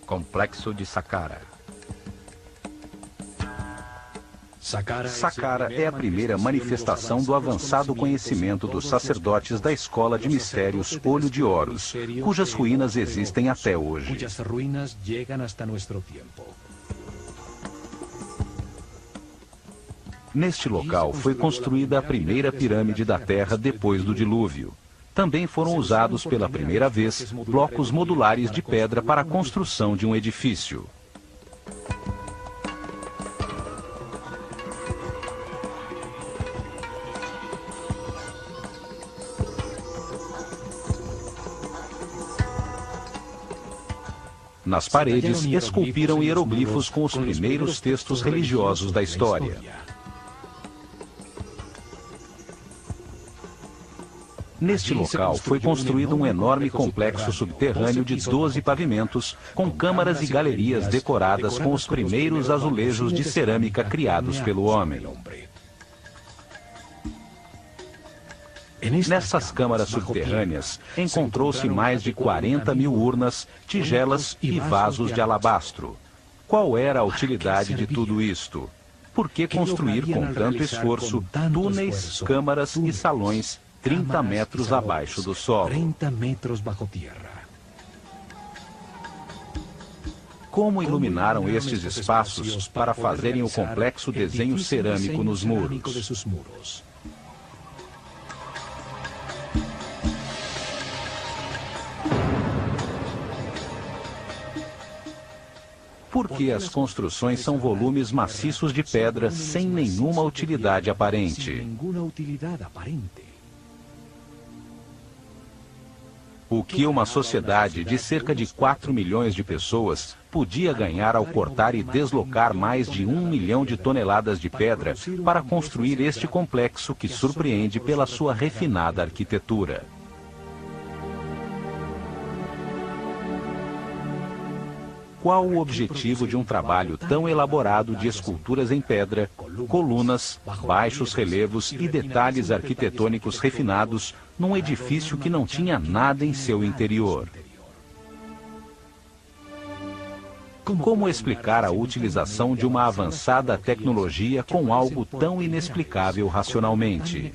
Complexo de Saqqara. Saqqara é a primeira manifestação do avançado conhecimento dos sacerdotes da Escola de Mistérios Olho de Horus, cujas ruínas existem até hoje. Neste local foi construída a primeira pirâmide da Terra depois do dilúvio. Também foram usados pela primeira vez blocos modulares de pedra para a construção de um edifício. Nas paredes, esculpiram hieroglifos com os primeiros textos religiosos da história. Neste local foi construído um enorme complexo subterrâneo de 12 pavimentos, com câmaras e galerias decoradas com os primeiros azulejos de cerâmica criados pelo homem. Nessas câmaras subterrâneas, encontrou-se mais de 40 mil urnas, tigelas e vasos de alabastro. Qual era a utilidade de tudo isto? Por que construir com tanto esforço túneis, câmaras e salões 30 metros abaixo do solo? Como iluminaram estes espaços para fazerem o complexo desenho cerâmico nos muros? Porque as construções são volumes maciços de pedra sem nenhuma utilidade aparente. O que uma sociedade de cerca de 4 milhões de pessoas podia ganhar ao cortar e deslocar mais de 1 milhão de toneladas de pedra para construir este complexo que surpreende pela sua refinada arquitetura? Qual o objetivo de um trabalho tão elaborado de esculturas em pedra, colunas, baixos relevos e detalhes arquitetônicos refinados num edifício que não tinha nada em seu interior? Como explicar a utilização de uma avançada tecnologia com algo tão inexplicável racionalmente?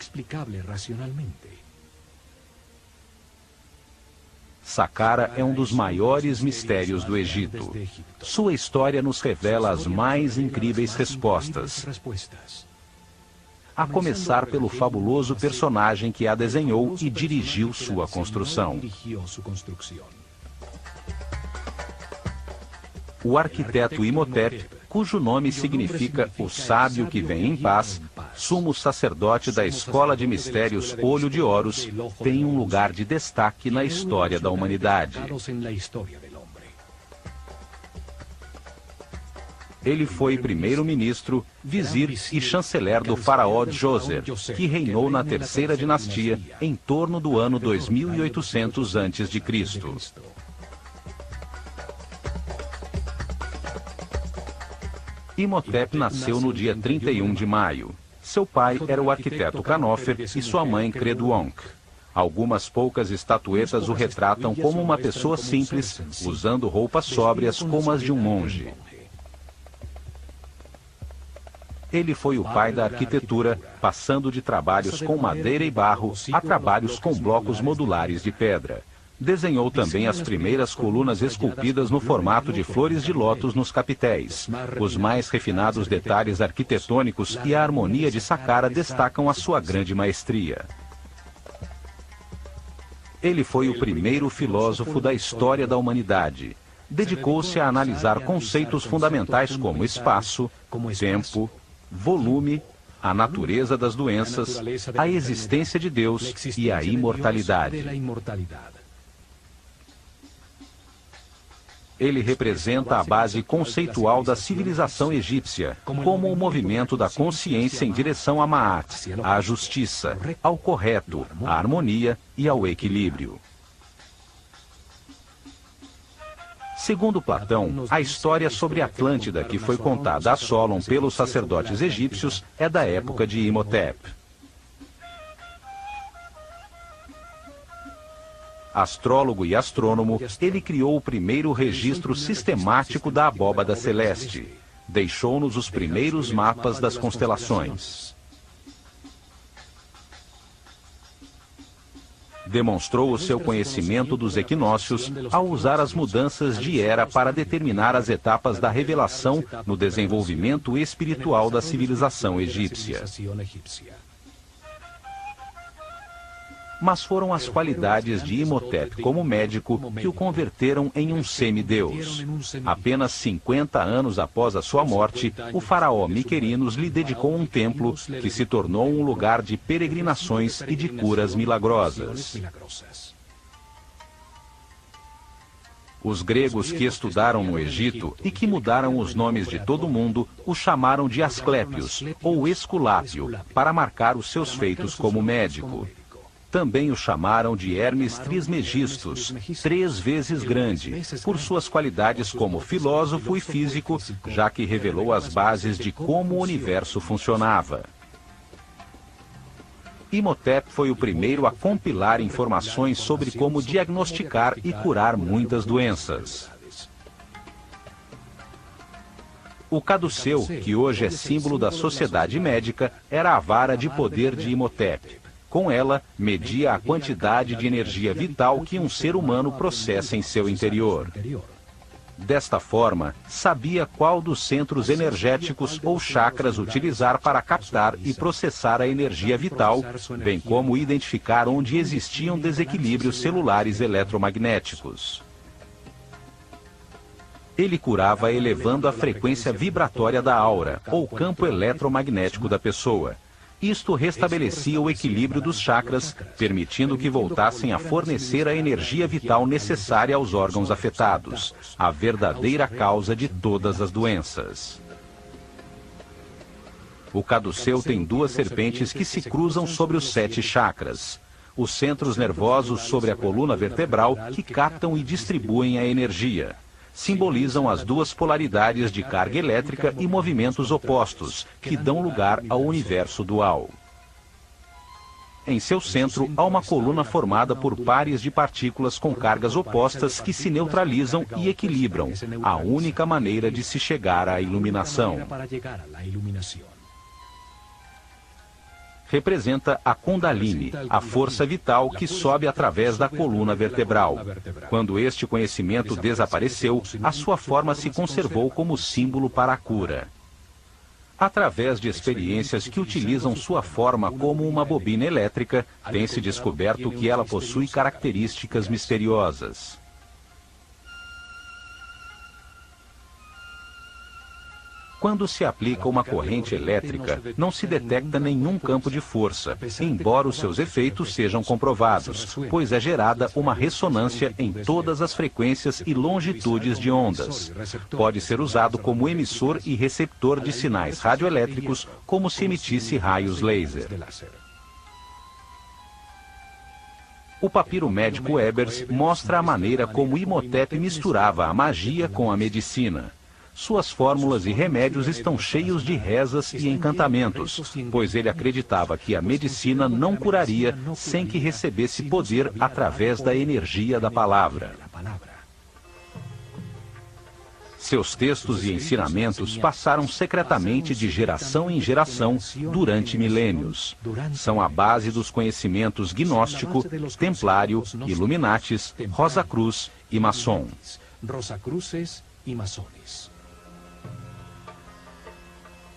Saqqara é um dos maiores mistérios do Egito. Sua história nos revela as mais incríveis respostas. A começar pelo fabuloso personagem que a desenhou e dirigiu sua construção. O arquiteto Imhotep, cujo nome significa o sábio que vem em paz, sumo sacerdote da Escola de Mistérios Olho de Horus, tem um lugar de destaque na história da humanidade. Ele foi primeiro-ministro, vizir e chanceler do faraó Djoser, que reinou na terceira dinastia em torno do ano 2800 a.C. Imhotep nasceu no dia 31 de maio. Seu pai era o arquiteto Khanofer e sua mãe Creduonk. Algumas poucas estatuetas o retratam como uma pessoa simples, usando roupas sóbrias como as de um monge. Ele foi o pai da arquitetura, passando de trabalhos com madeira e barro a trabalhos com blocos modulares de pedra. Desenhou também as primeiras colunas esculpidas no formato de flores de lótus nos capitéis. Os mais refinados detalhes arquitetônicos e a harmonia de Saqqara destacam a sua grande maestria. Ele foi o primeiro filósofo da história da humanidade. Dedicou-se a analisar conceitos fundamentais como espaço, tempo, volume, a natureza das doenças, a existência de Deus e a imortalidade. Ele representa a base conceitual da civilização egípcia, como o movimento da consciência em direção a Ma'at, à justiça, ao correto, à harmonia e ao equilíbrio. Segundo Platão, a história sobre Atlântida que foi contada a Solon pelos sacerdotes egípcios é da época de Imhotep. Astrólogo e astrônomo, ele criou o primeiro registro sistemático da abóbada celeste. Deixou-nos os primeiros mapas das constelações. Demonstrou o seu conhecimento dos equinócios ao usar as mudanças de era para determinar as etapas da revelação no desenvolvimento espiritual da civilização egípcia. Mas foram as qualidades de Imhotep como médico que o converteram em um semideus. Apenas 50 anos após a sua morte, o faraó Miquerinos lhe dedicou um templo que se tornou um lugar de peregrinações e de curas milagrosas. Os gregos que estudaram no Egito e que mudaram os nomes de todo mundo o chamaram de Asclépios ou Esculápio para marcar os seus feitos como médico. Também o chamaram de Hermes Trismegistus, 3 vezes grande, por suas qualidades como filósofo e físico, já que revelou as bases de como o universo funcionava. Imhotep foi o primeiro a compilar informações sobre como diagnosticar e curar muitas doenças. O caduceu, que hoje é símbolo da sociedade médica, era a vara de poder de Imhotep. Com ela, media a quantidade de energia vital que um ser humano processa em seu interior. Desta forma, sabia qual dos centros energéticos ou chakras utilizar para captar e processar a energia vital, bem como identificar onde existiam desequilíbrios celulares eletromagnéticos. Ele curava elevando a frequência vibratória da aura, ou campo eletromagnético da pessoa. Isto restabelecia o equilíbrio dos chakras, permitindo que voltassem a fornecer a energia vital necessária aos órgãos afetados, a verdadeira causa de todas as doenças. O caduceu tem 2 serpentes que se cruzam sobre os 7 chakras. Os centros nervosos sobre a coluna vertebral que captam e distribuem a energia. Simbolizam as 2 polaridades de carga elétrica e movimentos opostos, que dão lugar ao universo dual. Em seu centro, há uma coluna formada por pares de partículas com cargas opostas que se neutralizam e equilibram, a única maneira de se chegar à iluminação. Representa a Kundalini, a força vital que sobe através da coluna vertebral. Quando este conhecimento desapareceu, a sua forma se conservou como símbolo para a cura. Através de experiências que utilizam sua forma como uma bobina elétrica, tem-se descoberto que ela possui características misteriosas. Quando se aplica uma corrente elétrica, não se detecta nenhum campo de força, embora os seus efeitos sejam comprovados, pois é gerada uma ressonância em todas as frequências e longitudes de ondas. Pode ser usado como emissor e receptor de sinais radioelétricos, como se emitisse raios laser. O papiro médico Ebers mostra a maneira como Imhotep misturava a magia com a medicina. Suas fórmulas e remédios estão cheios de rezas e encantamentos, pois ele acreditava que a medicina não curaria sem que recebesse poder através da energia da palavra. Seus textos e ensinamentos passaram secretamente de geração em geração durante milênios. São a base dos conhecimentos gnóstico, templário, Illuminatis, Rosacruz e maçom.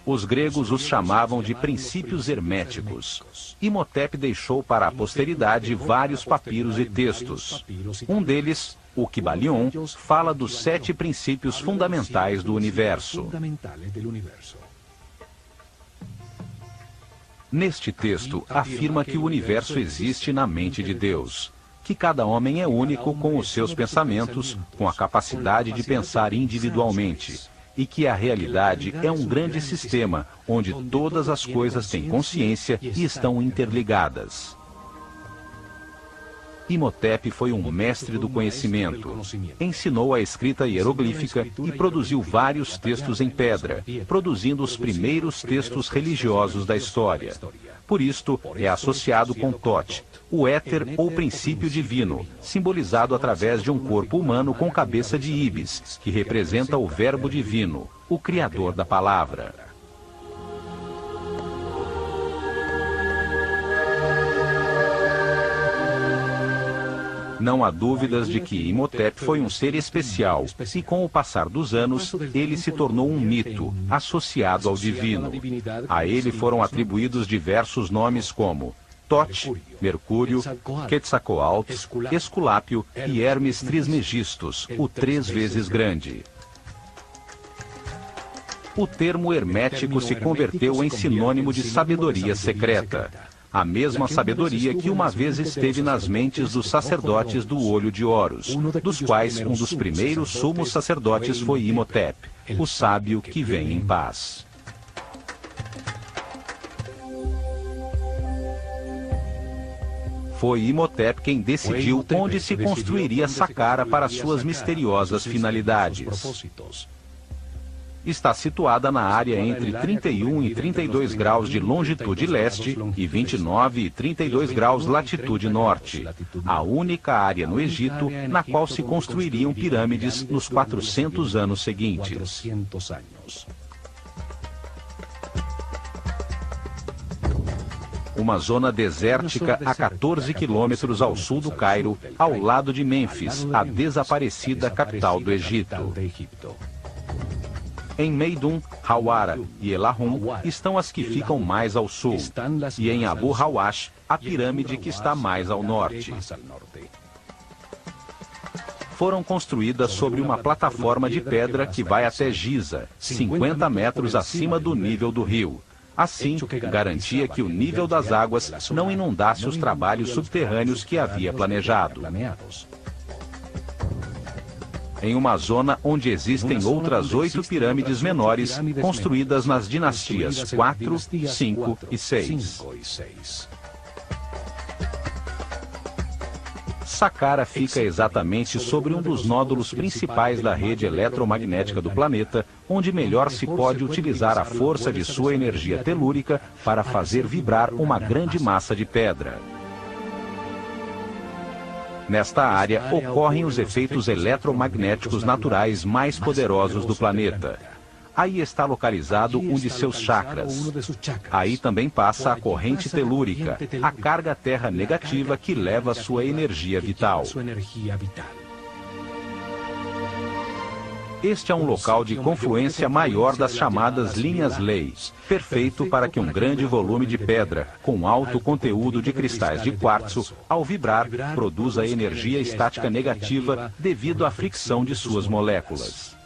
Os gregos os chamavam de princípios herméticos. Imhotep deixou para a posteridade vários papiros e textos. Um deles, o Kybalion, fala dos 7 princípios fundamentais do universo. Neste texto, afirma que o universo existe na mente de Deus, que cada homem é único com os seus pensamentos, com a capacidade de pensar individualmente, e que a realidade é um grande sistema, onde todas as coisas têm consciência e estão interligadas. Imhotep foi um mestre do conhecimento. Ensinou a escrita hieroglífica e produziu vários textos em pedra, produzindo os primeiros textos religiosos da história. Por isto, é associado com Thoth, o éter ou princípio divino, simbolizado através de um corpo humano com cabeça de íbis, que representa o Verbo divino, o Criador da palavra. Não há dúvidas de que Imhotep foi um ser especial, e com o passar dos anos, ele se tornou um mito, associado ao divino. A ele foram atribuídos diversos nomes como Thoth, Mercúrio, Quetzalcoatl, Esculápio e Hermes Trismegistus, o 3 vezes grande. O termo hermético se converteu em sinônimo de sabedoria secreta. A mesma sabedoria que uma vez esteve nas mentes dos sacerdotes do Olho de Horus, dos quais um dos primeiros sumos sacerdotes foi Imhotep, o sábio que vem em paz. Foi Imhotep quem decidiu onde se construiria Saqqara para suas misteriosas finalidades. Está situada na área entre 31 e 32 graus de longitude leste e 29 e 32 graus latitude norte, a única área no Egito na qual se construiriam pirâmides nos 400 anos seguintes. Uma zona desértica a 14 quilômetros ao sul do Cairo, ao lado de Mênfis, a desaparecida capital do Egito. Em Meidum, Hawara e Elahum estão as que ficam mais ao sul, e em Abu Hawash, a pirâmide que está mais ao norte. Foram construídas sobre uma plataforma de pedra que vai até Giza, 50 metros acima do nível do rio. Assim, garantia que o nível das águas não inundasse os trabalhos subterrâneos que havia planejado. Em uma zona onde existem outras 8 pirâmides menores, construídas nas dinastias 4, 5 e 6. Saqqara fica exatamente sobre um dos nódulos principais da rede eletromagnética do planeta, onde melhor se pode utilizar a força de sua energia telúrica para fazer vibrar uma grande massa de pedra. Nesta área ocorrem os efeitos eletromagnéticos naturais mais poderosos do planeta. Aí está localizado um de seus chakras. Aí também passa a corrente telúrica, a carga terra negativa que leva sua energia vital. Este é um local de confluência maior das chamadas linhas-lei, perfeito para que um grande volume de pedra, com alto conteúdo de cristais de quartzo, ao vibrar, produza energia estática negativa devido à fricção de suas moléculas.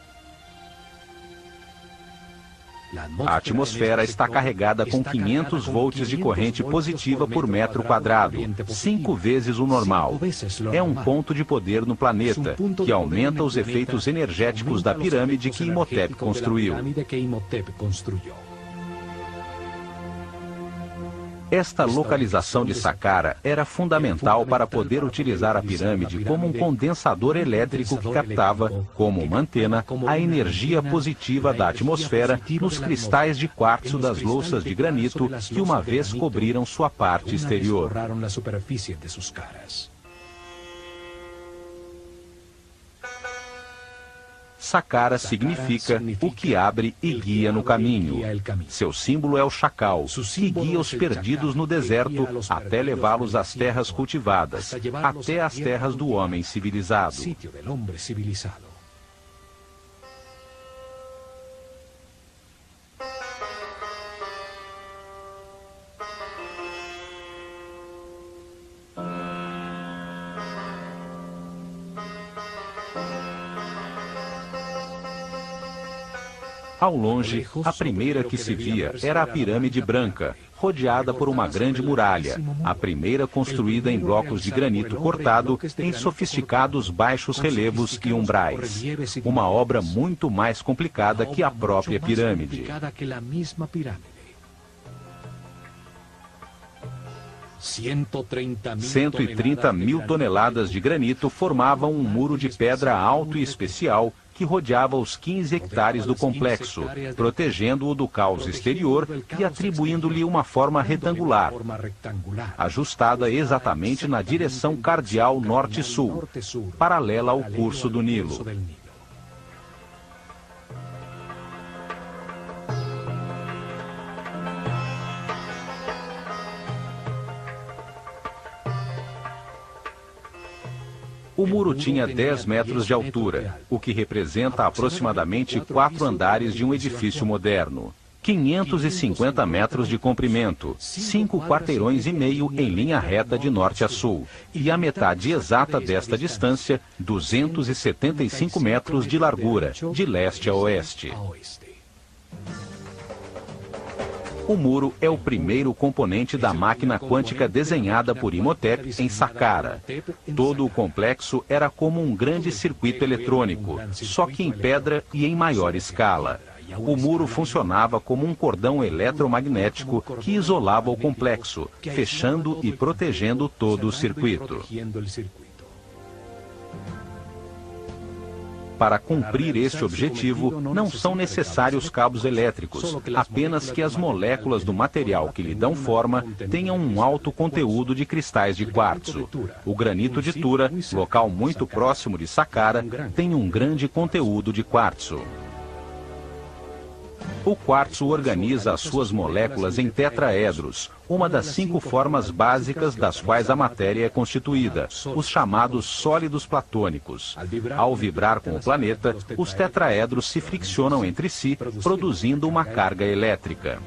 A atmosfera está carregada com 500 volts de corrente positiva por metro quadrado, 5 vezes o normal. É um ponto de poder no planeta, que aumenta os efeitos energéticos da pirâmide que Imhotep construiu. Esta localização de Saqqara era fundamental para poder utilizar a pirâmide como um condensador elétrico que captava, como uma antena, a energia positiva da atmosfera nos cristais de quartzo das louças de granito que uma vez cobriram sua parte exterior. Saqqara significa o que abre e guia no caminho. Seu símbolo é o chacal, que guia os perdidos no deserto até levá-los às terras cultivadas, até às terras do homem civilizado. Ao longe, a primeira que se via era a pirâmide branca, rodeada por uma grande muralha, a primeira construída em blocos de granito cortado em sofisticados baixos relevos e umbrais. Uma obra muito mais complicada que a própria pirâmide. 130 mil toneladas de granito formavam um muro de pedra alto e especial que rodeava os 15 hectares do complexo, protegendo-o do caos exterior e atribuindo-lhe uma forma retangular, ajustada exatamente na direção cardial norte-sul, paralela ao curso do Nilo. O muro tinha 10 metros de altura, o que representa aproximadamente 4 andares de um edifício moderno. 550 metros de comprimento, 5 quarteirões e meio em linha reta de norte a sul, e a metade exata desta distância, 275 metros de largura, de leste a oeste. O muro é o primeiro componente da máquina quântica desenhada por Imhotep em Saqqara. Todo o complexo era como um grande circuito eletrônico, só que em pedra e em maior escala. O muro funcionava como um cordão eletromagnético que isolava o complexo, fechando e protegendo todo o circuito. Para cumprir este objetivo, não são necessários cabos elétricos, apenas que as moléculas do material que lhe dão forma tenham um alto conteúdo de cristais de quartzo. O granito de Tura, local muito próximo de Saqqara, tem um grande conteúdo de quartzo. O quartzo organiza as suas moléculas em tetraedros, uma das 5 formas básicas das quais a matéria é constituída, os chamados sólidos platônicos. Ao vibrar com o planeta, os tetraedros se friccionam entre si, produzindo uma carga elétrica.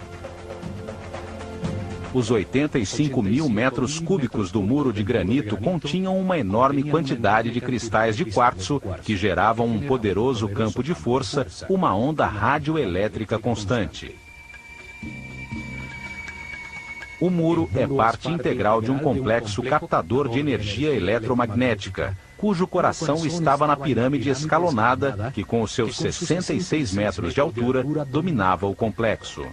Os 85 mil metros cúbicos do muro de granito continham uma enorme quantidade de cristais de quartzo que geravam um poderoso campo de força, uma onda radioelétrica constante. O muro é parte integral de um complexo captador de energia eletromagnética, cujo coração estava na pirâmide escalonada que, com os seus 66 metros de altura, dominava o complexo.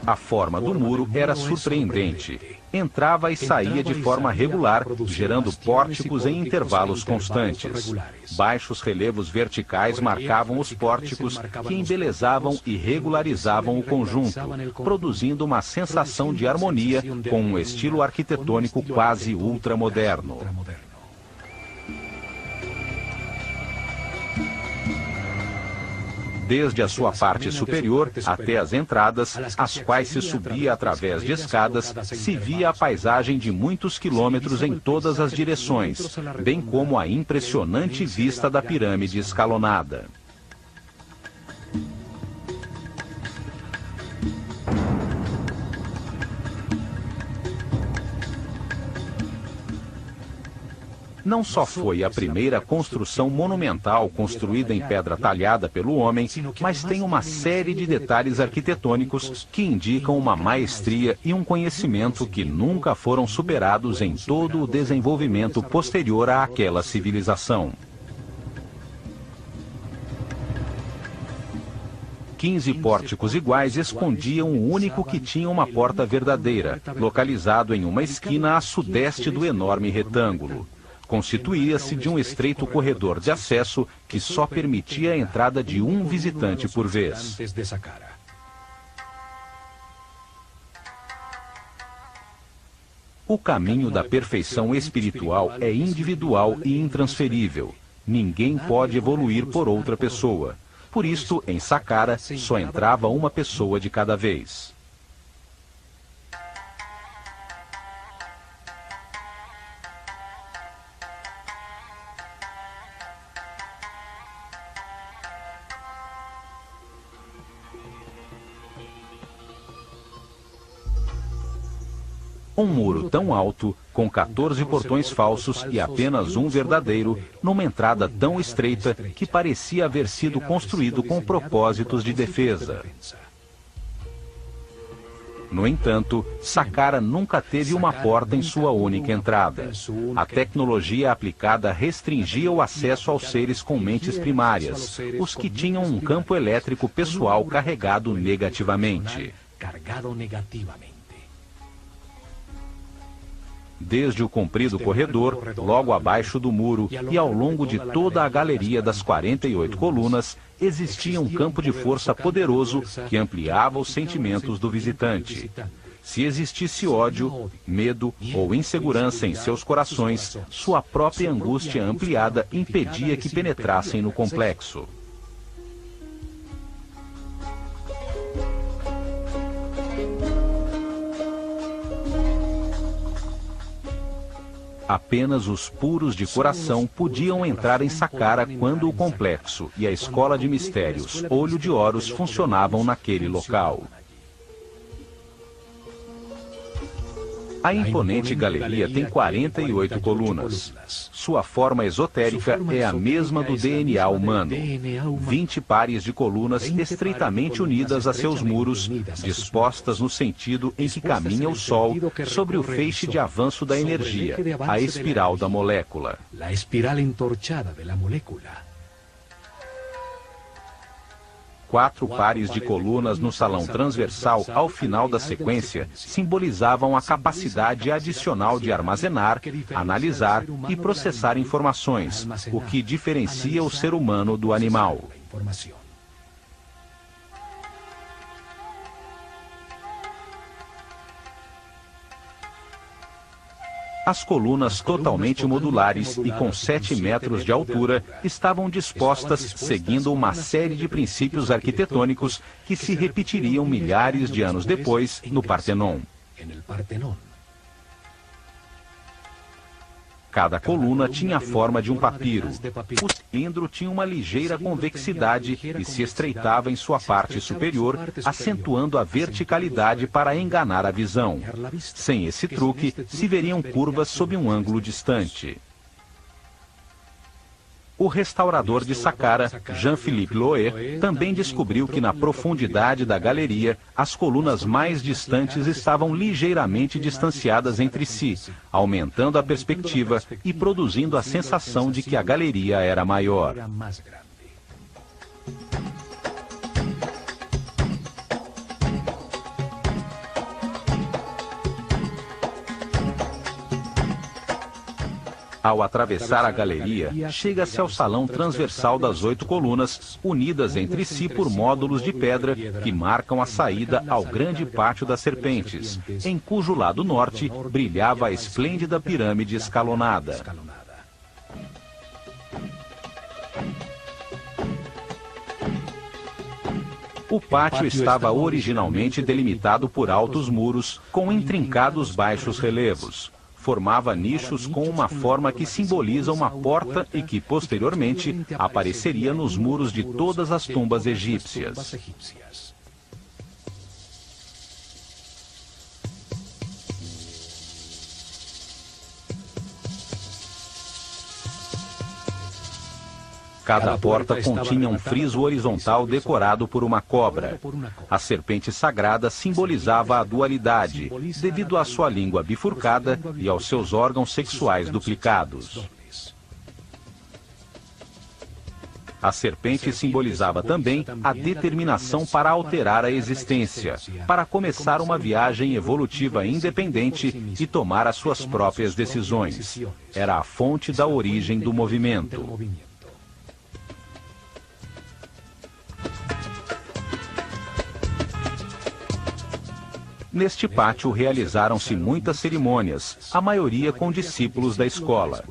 A forma do muro era surpreendente. Entrava e saía de forma regular, gerando pórticos em intervalos constantes. Baixos relevos verticais marcavam os pórticos, que embelezavam e regularizavam o conjunto, produzindo uma sensação de harmonia com um estilo arquitetônico quase ultramoderno. Desde a sua parte superior até as entradas, as quais se subia através de escadas, se via a paisagem de muitos quilômetros em todas as direções, bem como a impressionante vista da pirâmide escalonada. Não só foi a primeira construção monumental construída em pedra talhada pelo homem, mas tem uma série de detalhes arquitetônicos que indicam uma maestria e um conhecimento que nunca foram superados em todo o desenvolvimento posterior àquela civilização. 15 pórticos iguais escondiam o único que tinha uma porta verdadeira, localizado em uma esquina a sudeste do enorme retângulo. Constituía-se de um estreito corredor de acesso que só permitia a entrada de um visitante por vez. O caminho da perfeição espiritual é individual e intransferível. Ninguém pode evoluir por outra pessoa. Por isto, em Saqqara, só entrava uma pessoa de cada vez. Um muro tão alto, com 14 portões falsos e apenas um verdadeiro, numa entrada tão estreita que parecia haver sido construído com propósitos de defesa. No entanto, Saqqara nunca teve uma porta em sua única entrada. A tecnologia aplicada restringia o acesso aos seres com mentes primárias, os que tinham um campo elétrico pessoal carregado negativamente. Desde o comprido corredor, logo abaixo do muro e ao longo de toda a galeria das 48 colunas, existia um campo de força poderoso que ampliava os sentimentos do visitante. Se existisse ódio, medo ou insegurança em seus corações, sua própria angústia ampliada impedia que penetrassem no complexo. Apenas os puros de coração podiam entrar em Saqqara quando o complexo e a escola de mistérios Olho de Horus funcionavam naquele local. A imponente galeria tem 48 colunas. Sua forma esotérica é a mesma do DNA humano. 20 pares de colunas estreitamente unidas a seus muros, dispostas no sentido em que caminha o Sol sobre o feixe de avanço da energia, a espiral da molécula. 4 pares de colunas no salão transversal ao final da sequência simbolizavam a capacidade adicional de armazenar, analisar e processar informações, o que diferencia o ser humano do animal. As colunas totalmente modulares e com 7 metros de altura estavam dispostas seguindo uma série de princípios arquitetônicos que se repetiriam milhares de anos depois no Partenon. Cada coluna tinha a forma de um papiro. O cilindro tinha uma ligeira convexidade e se estreitava em sua parte superior, acentuando a verticalidade para enganar a visão. Sem esse truque, se veriam curvas sob um ângulo distante. O restaurador de Saqqara, Jean-Philippe Loé, também descobriu que na profundidade da galeria, as colunas mais distantes estavam ligeiramente distanciadas entre si, aumentando a perspectiva e produzindo a sensação de que a galeria era maior. Ao atravessar a galeria, chega-se ao salão transversal das 8 colunas, unidas entre si por módulos de pedra que marcam a saída ao grande pátio das serpentes, em cujo lado norte brilhava a esplêndida pirâmide escalonada. O pátio estava originalmente delimitado por altos muros com intrincados baixos relevos. Formava nichos com uma forma que simboliza uma porta e que, posteriormente, apareceria nos muros de todas as tumbas egípcias. Cada porta continha um friso horizontal decorado por uma cobra. A serpente sagrada simbolizava a dualidade, devido à sua língua bifurcada e aos seus órgãos sexuais duplicados. A serpente simbolizava também a determinação para alterar a existência, para começar uma viagem evolutiva independente e tomar as suas próprias decisões. Era a fonte da origem do movimento. Neste pátio realizaram-se muitas cerimônias, a maioria com discípulos da escola.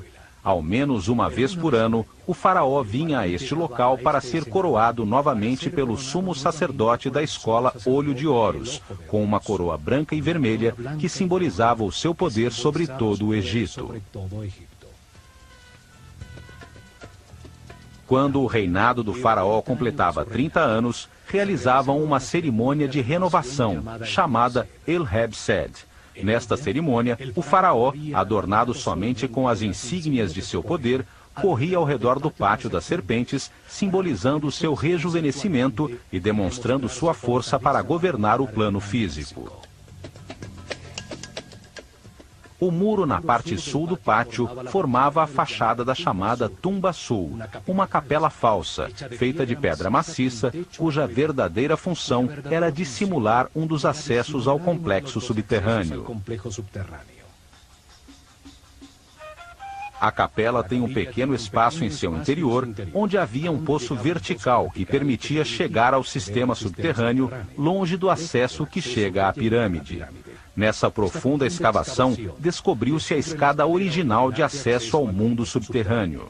Ao menos uma vez por ano, o faraó vinha a este local para ser coroado novamente pelo sumo sacerdote da escola Olho de Horus, com uma coroa branca e vermelha que simbolizava o seu poder sobre todo o Egito. Quando o reinado do faraó completava 30 anos, realizavam uma cerimônia de renovação, chamada El-Heb-Sed. Nesta cerimônia, o faraó, adornado somente com as insígnias de seu poder, corria ao redor do pátio das serpentes, simbolizando o seu rejuvenescimento e demonstrando sua força para governar o plano físico. O muro na parte sul do pátio formava a fachada da chamada Tumba Sul, uma capela falsa, feita de pedra maciça, cuja verdadeira função era dissimular um dos acessos ao complexo subterrâneo. A capela tem um pequeno espaço em seu interior, onde havia um poço vertical que permitia chegar ao sistema subterrâneo, longe do acesso que chega à pirâmide. Nessa profunda escavação, descobriu-se a escada original de acesso ao mundo subterrâneo.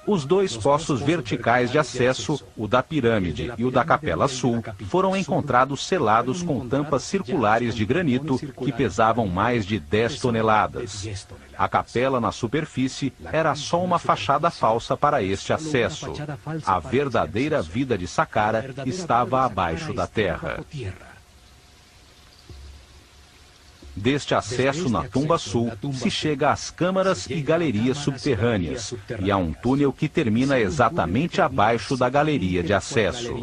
Os dois poços verticais de acesso, o da pirâmide e o da Capela Sul, foram encontrados selados com tampas circulares de granito que pesavam mais de 10 toneladas. A capela na superfície era só uma fachada falsa para este acesso. A verdadeira vida de Saqqara estava abaixo da terra. Deste acesso na Tumba Sul, se chega às câmaras e galerias subterrâneas, e há um túnel que termina exatamente abaixo da galeria de acesso.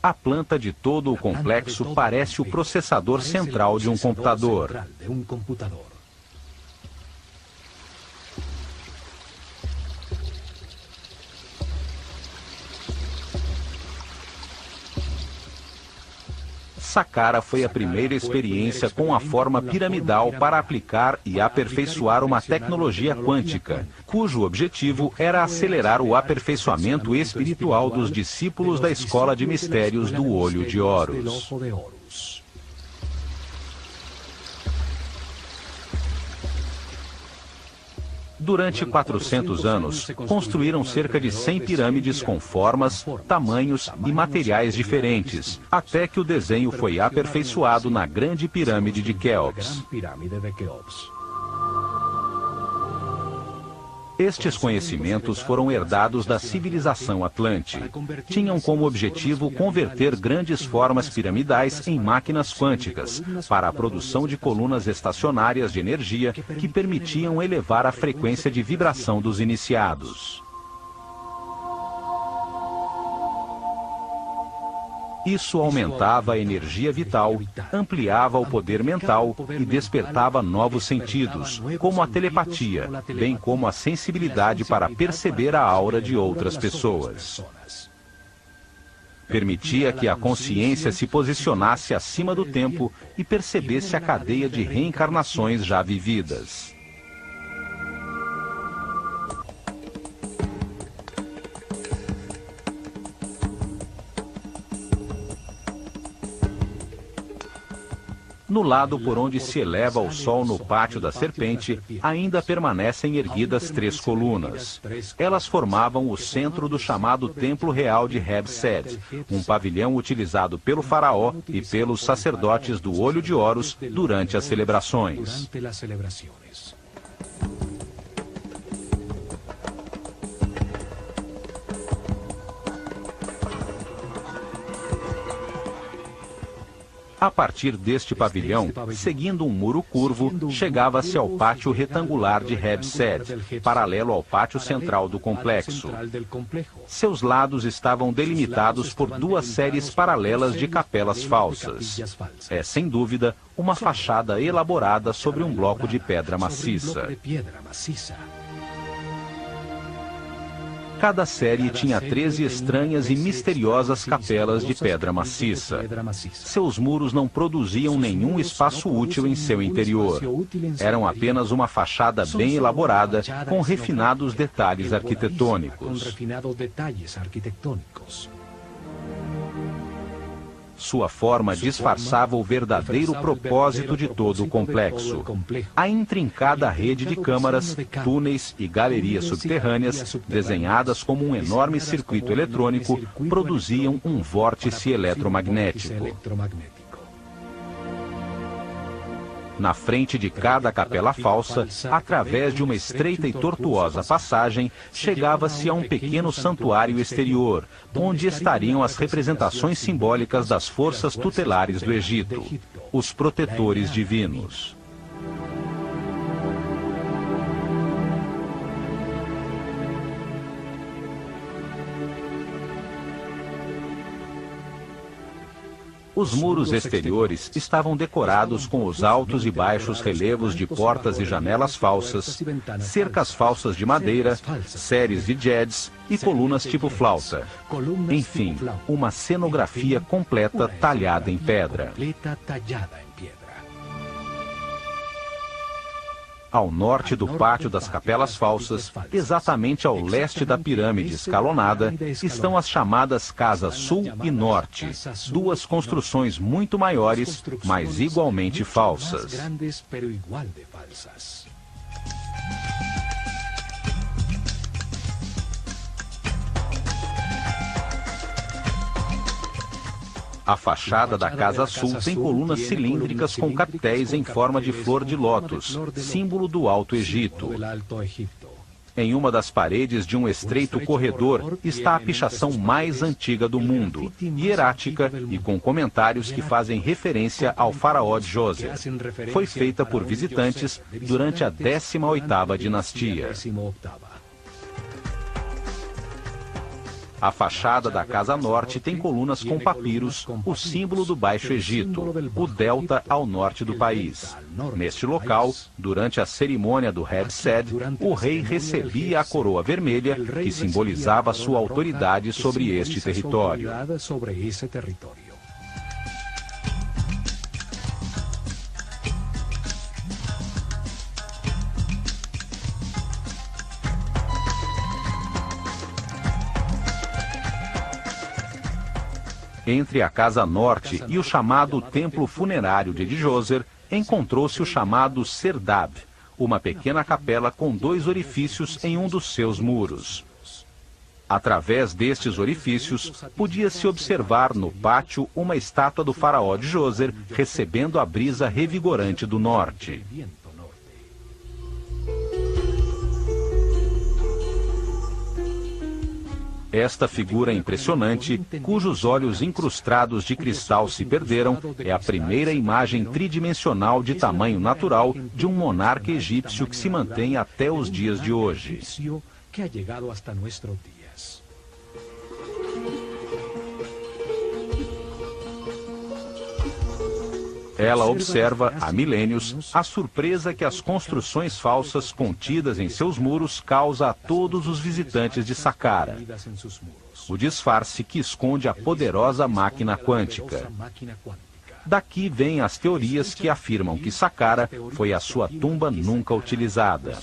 A planta de todo o complexo parece o processador central de um computador. Saqqara foi a primeira experiência com a forma piramidal para aplicar e aperfeiçoar uma tecnologia quântica, cujo objetivo era acelerar o aperfeiçoamento espiritual dos discípulos da Escola de Mistérios do Olho de Horus. Durante 400 anos, construíram cerca de 100 pirâmides com formas, tamanhos e materiais diferentes, até que o desenho foi aperfeiçoado na Grande Pirâmide de Quéops. Estes conhecimentos foram herdados da civilização Atlante. Tinham como objetivo converter grandes formas piramidais em máquinas quânticas, para a produção de colunas estacionárias de energia que permitiam elevar a frequência de vibração dos iniciados. Isso aumentava a energia vital, ampliava o poder mental e despertava novos sentidos, como a telepatia, bem como a sensibilidade para perceber a aura de outras pessoas. Permitia que a consciência se posicionasse acima do tempo e percebesse a cadeia de reencarnações já vividas. No lado por onde se eleva o sol no Pátio da Serpente, ainda permanecem erguidas 3 colunas. Elas formavam o centro do chamado Templo Real de Heb-Sed, um pavilhão utilizado pelo faraó e pelos sacerdotes do Olho de Horus durante as celebrações. A partir deste pavilhão, seguindo um muro curvo, chegava-se ao pátio retangular de Heb-Sed, paralelo ao pátio central do complexo. Seus lados estavam delimitados por 2 séries paralelas de capelas falsas. É, sem dúvida, uma fachada elaborada sobre um bloco de pedra maciça. Cada série tinha 13 estranhas e misteriosas capelas de pedra maciça. Seus muros não produziam nenhum espaço útil em seu interior. Eram apenas uma fachada bem elaborada, com refinados detalhes arquitetônicos. Sua forma disfarçava o verdadeiro propósito de todo o complexo. A intrincada rede de câmaras, túneis e galerias subterrâneas, desenhadas como um enorme circuito eletrônico, produziam um vórtice eletromagnético. Na frente de cada capela falsa, através de uma estreita e tortuosa passagem, chegava-se a um pequeno santuário exterior, onde estariam as representações simbólicas das forças tutelares do Egito, os protetores divinos. Os muros exteriores estavam decorados com os altos e baixos relevos de portas e janelas falsas, cercas falsas de madeira, séries de jets e colunas tipo flauta. Enfim, uma cenografia completa talhada em pedra. Ao norte do pátio das capelas falsas, exatamente ao leste da pirâmide escalonada, estão as chamadas Casas Sul e Norte, duas construções muito maiores, mas igualmente falsas. A fachada da Casa Sul tem colunas cilíndricas com capitéis em forma de flor de lótus, símbolo do Alto Egito. Em uma das paredes de um estreito corredor está a pichação mais antiga do mundo, hierática e com comentários que fazem referência ao faraó Djoser. Foi feita por visitantes durante a 18ª dinastia. A fachada da Casa Norte tem colunas com papiros, o símbolo do Baixo Egito, o delta ao norte do país. Neste local, durante a cerimônia do Red Sed, o rei recebia a coroa vermelha, que simbolizava sua autoridade sobre este território. Entre a Casa Norte e o chamado Templo Funerário de Djoser, encontrou-se o chamado Serdab, uma pequena capela com 2 orifícios em um dos seus muros. Através destes orifícios, podia-se observar no pátio uma estátua do faraó Djoser recebendo a brisa revigorante do norte. Esta figura impressionante, cujos olhos incrustados de cristal se perderam, é a primeira imagem tridimensional de tamanho natural de um monarca egípcio que se mantém até os dias de hoje. Ela observa, há milênios, a surpresa que as construções falsas contidas em seus muros causa a todos os visitantes de Saqqara. O disfarce que esconde a poderosa máquina quântica. Daqui vêm as teorias que afirmam que Saqqara foi a sua tumba nunca utilizada.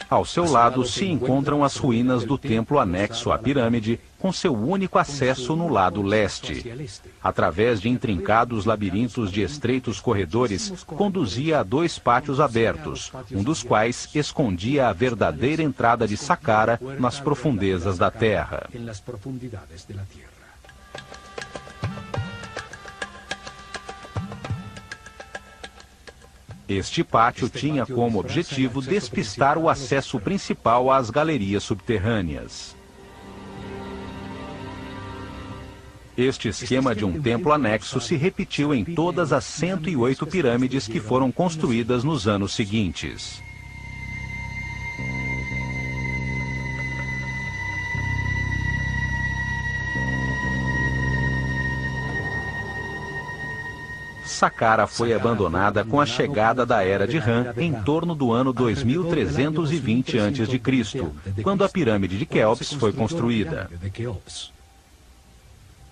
Ao seu lado se encontram as ruínas do templo anexo à pirâmide, com seu único acesso no lado leste. Através de intrincados labirintos de estreitos corredores, conduzia a 2 pátios abertos, um dos quais escondia a verdadeira entrada de Saqqara nas profundezas da terra. Este pátio tinha como objetivo despistar o acesso principal às galerias subterrâneas. Este esquema de um templo anexo se repetiu em todas as 108 pirâmides que foram construídas nos anos seguintes. Saqqara foi abandonada com a chegada da Era de Ram em torno do ano 2320 a.C., quando a pirâmide de Quéops foi construída.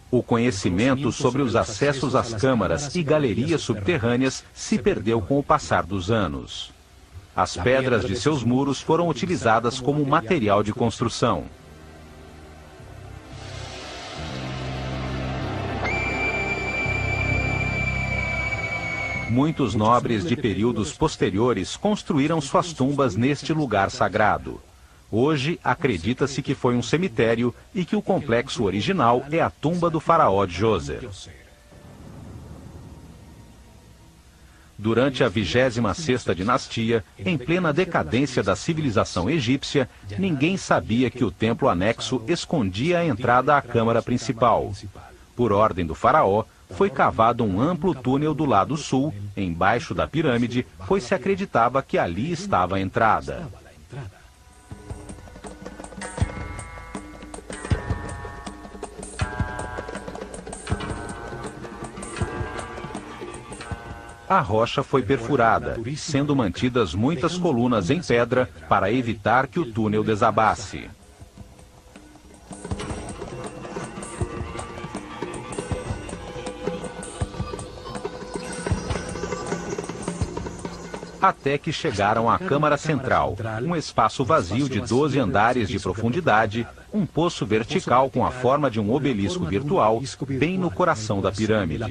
O conhecimento sobre os acessos às câmaras e galerias subterrâneas se perdeu com o passar dos anos. As pedras de seus muros foram utilizadas como material de construção. Muitos nobres de períodos posteriores construíram suas tumbas neste lugar sagrado. Hoje, acredita-se que foi um cemitério e que o complexo original é a tumba do faraó Djoser. Durante a 26ª dinastia, em plena decadência da civilização egípcia, ninguém sabia que o templo anexo escondia a entrada à câmara principal. Por ordem do faraó, foi cavado um amplo túnel do lado sul, embaixo da pirâmide, pois se acreditava que ali estava a entrada. A rocha foi perfurada, sendo mantidas muitas colunas em pedra para evitar que o túnel desabasse. Até que chegaram à Câmara Central, um espaço vazio de 12 andares de profundidade, um poço vertical com a forma de um obelisco virtual, bem no coração da pirâmide.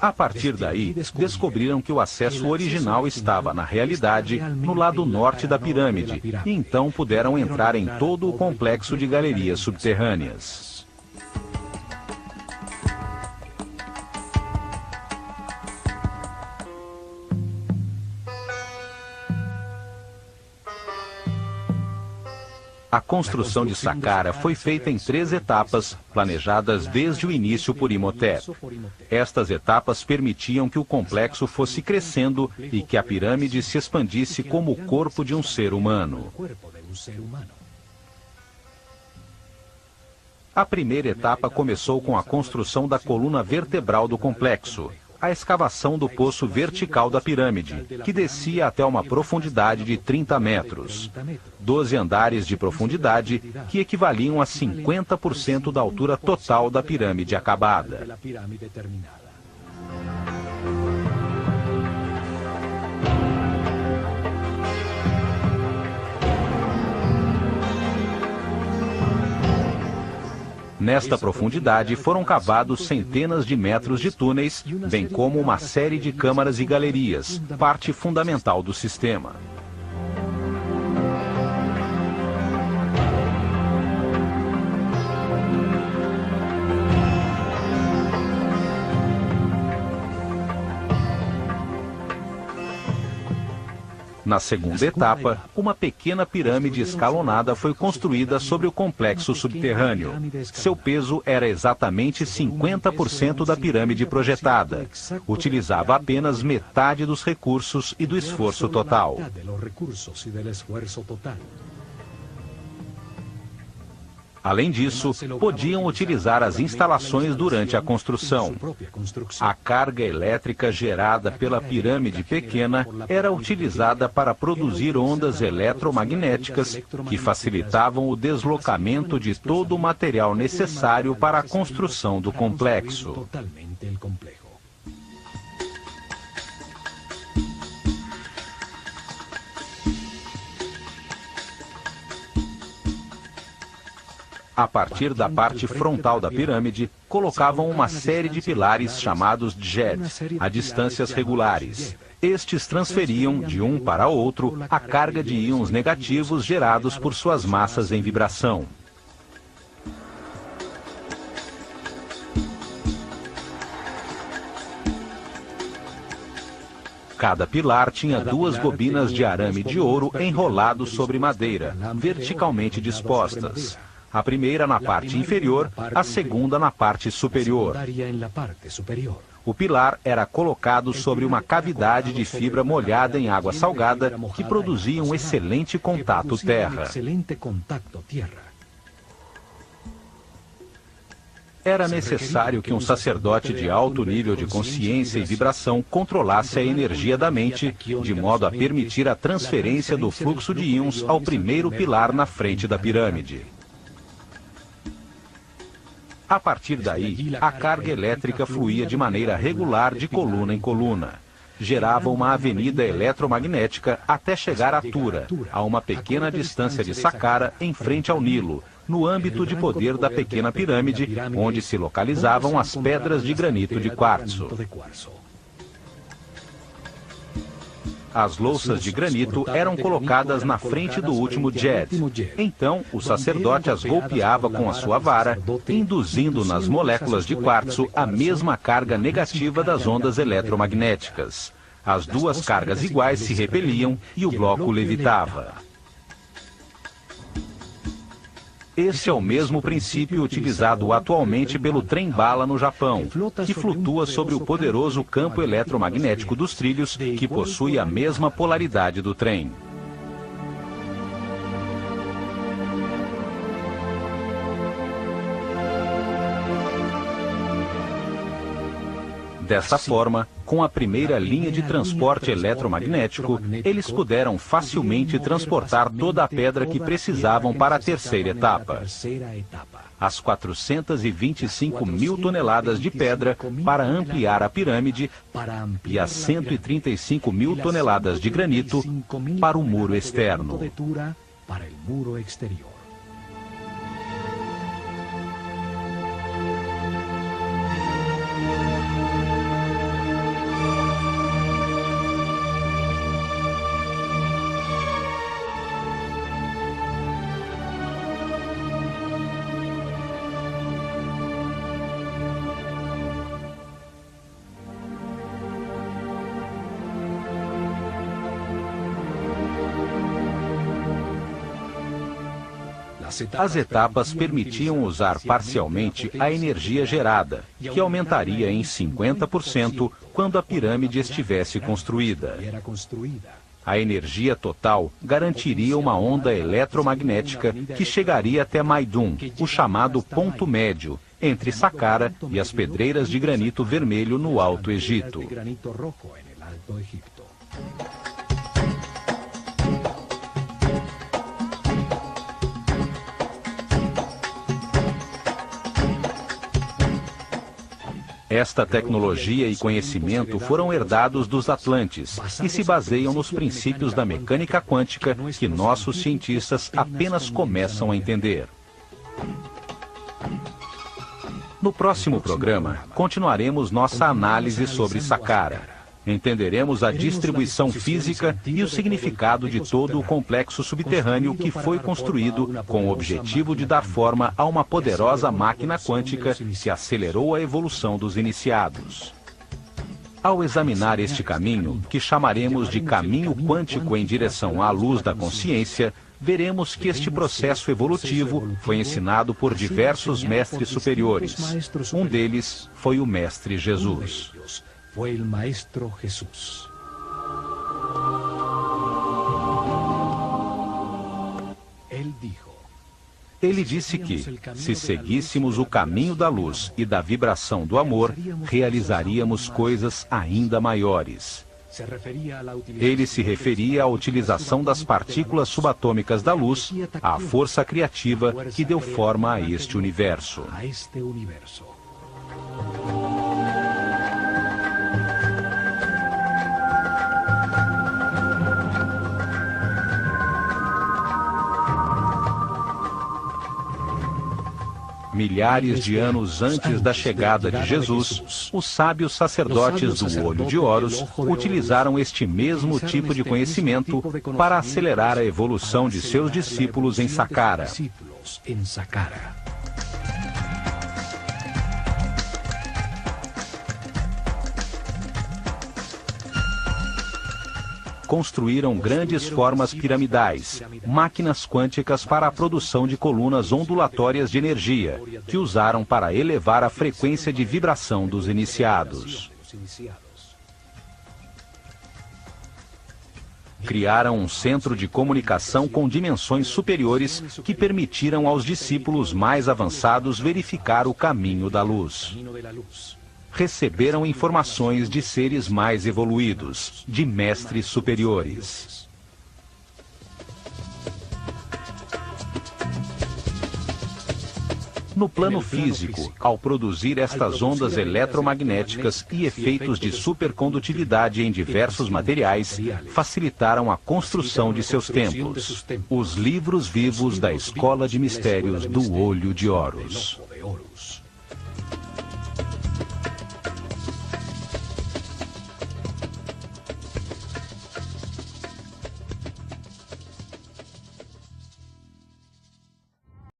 A partir daí, descobriram que o acesso original estava, na realidade, no lado norte da pirâmide, e então puderam entrar em todo o complexo de galerias subterrâneas. A construção de Saqqara foi feita em 3 etapas, planejadas desde o início por Imhotep. Estas etapas permitiam que o complexo fosse crescendo e que a pirâmide se expandisse como o corpo de um ser humano. A primeira etapa começou com a construção da coluna vertebral do complexo, a escavação do poço vertical da pirâmide, que descia até uma profundidade de 30 metros. 12 andares de profundidade, que equivaliam a 50% da altura total da pirâmide acabada. Nesta profundidade foram cavados centenas de metros de túneis, bem como uma série de câmaras e galerias, parte fundamental do sistema. Na segunda etapa, uma pequena pirâmide escalonada foi construída sobre o complexo subterrâneo. Seu peso era exatamente 50% da pirâmide projetada. Utilizava apenas metade dos recursos e do esforço total. Além disso, podiam utilizar as instalações durante a construção. A carga elétrica gerada pela pirâmide pequena era utilizada para produzir ondas eletromagnéticas que facilitavam o deslocamento de todo o material necessário para a construção do complexo. A partir da parte frontal da pirâmide, colocavam uma série de pilares chamados djed, a distâncias regulares. Estes transferiam, de um para outro, a carga de íons negativos gerados por suas massas em vibração. Cada pilar tinha 2 bobinas de arame de ouro enrolados sobre madeira, verticalmente dispostas. A primeira na parte inferior, a segunda na parte superior. O pilar era colocado sobre uma cavidade de fibra molhada em água salgada que produzia um excelente contato terra. Era necessário que um sacerdote de alto nível de consciência e vibração controlasse a energia da mente, de modo a permitir a transferência do fluxo de íons ao primeiro pilar na frente da pirâmide. A partir daí, a carga elétrica fluía de maneira regular de coluna em coluna. Gerava uma avenida eletromagnética até chegar a Tura, a uma pequena distância de Saqqara, em frente ao Nilo, no âmbito de poder da pequena pirâmide, onde se localizavam as pedras de granito de quartzo. As louças de granito eram colocadas na frente do último djed. Então, o sacerdote as golpeava com a sua vara, induzindo nas moléculas de quartzo a mesma carga negativa das ondas eletromagnéticas. As duas cargas iguais se repeliam e o bloco levitava. Este é o mesmo princípio utilizado atualmente pelo trem-bala no Japão, que flutua sobre o poderoso campo eletromagnético dos trilhos, que possui a mesma polaridade do trem. Dessa forma, com a primeira linha de transporte eletromagnético, eles puderam facilmente transportar toda a pedra que precisavam para a terceira etapa. As 425 mil toneladas de pedra para ampliar a pirâmide e as 135 mil toneladas de granito para o muro externo. As etapas permitiam usar parcialmente a energia gerada, que aumentaria em 50% quando a pirâmide estivesse construída. A energia total garantiria uma onda eletromagnética que chegaria até Maidum, o chamado ponto médio, entre Saqqara e as pedreiras de granito vermelho no Alto Egito. Esta tecnologia e conhecimento foram herdados dos Atlantes e se baseiam nos princípios da mecânica quântica que nossos cientistas apenas começam a entender. No próximo programa, continuaremos nossa análise sobre Saqqara. Entenderemos a distribuição física e o significado de todo o complexo subterrâneo que foi construído com o objetivo de dar forma a uma poderosa máquina quântica que acelerou a evolução dos iniciados. Ao examinar este caminho, que chamaremos de caminho quântico em direção à luz da consciência, veremos que este processo evolutivo foi ensinado por diversos mestres superiores. Um deles foi o Mestre Jesus. Fue el Maestro Jesús. Ele disse que, se seguíssemos o caminho da luz e da vibração do amor, realizaríamos coisas ainda maiores. Ele se referia à utilização das partículas subatômicas da luz, à força criativa que deu forma a este universo. Milhares de anos antes da chegada de Jesus, os sábios sacerdotes do Olho de Horus utilizaram este mesmo tipo de conhecimento para acelerar a evolução de seus discípulos em Saqqara. Construíram grandes formas piramidais, máquinas quânticas para a produção de colunas ondulatórias de energia, que usaram para elevar a frequência de vibração dos iniciados. Criaram um centro de comunicação com dimensões superiores que permitiram aos discípulos mais avançados verificar o caminho da luz. Receberam informações de seres mais evoluídos, de mestres superiores. No plano físico, ao produzir estas ondas eletromagnéticas e efeitos de supercondutividade em diversos materiais, facilitaram a construção de seus templos, os livros vivos da Escola de Mistérios do Olho de Horus.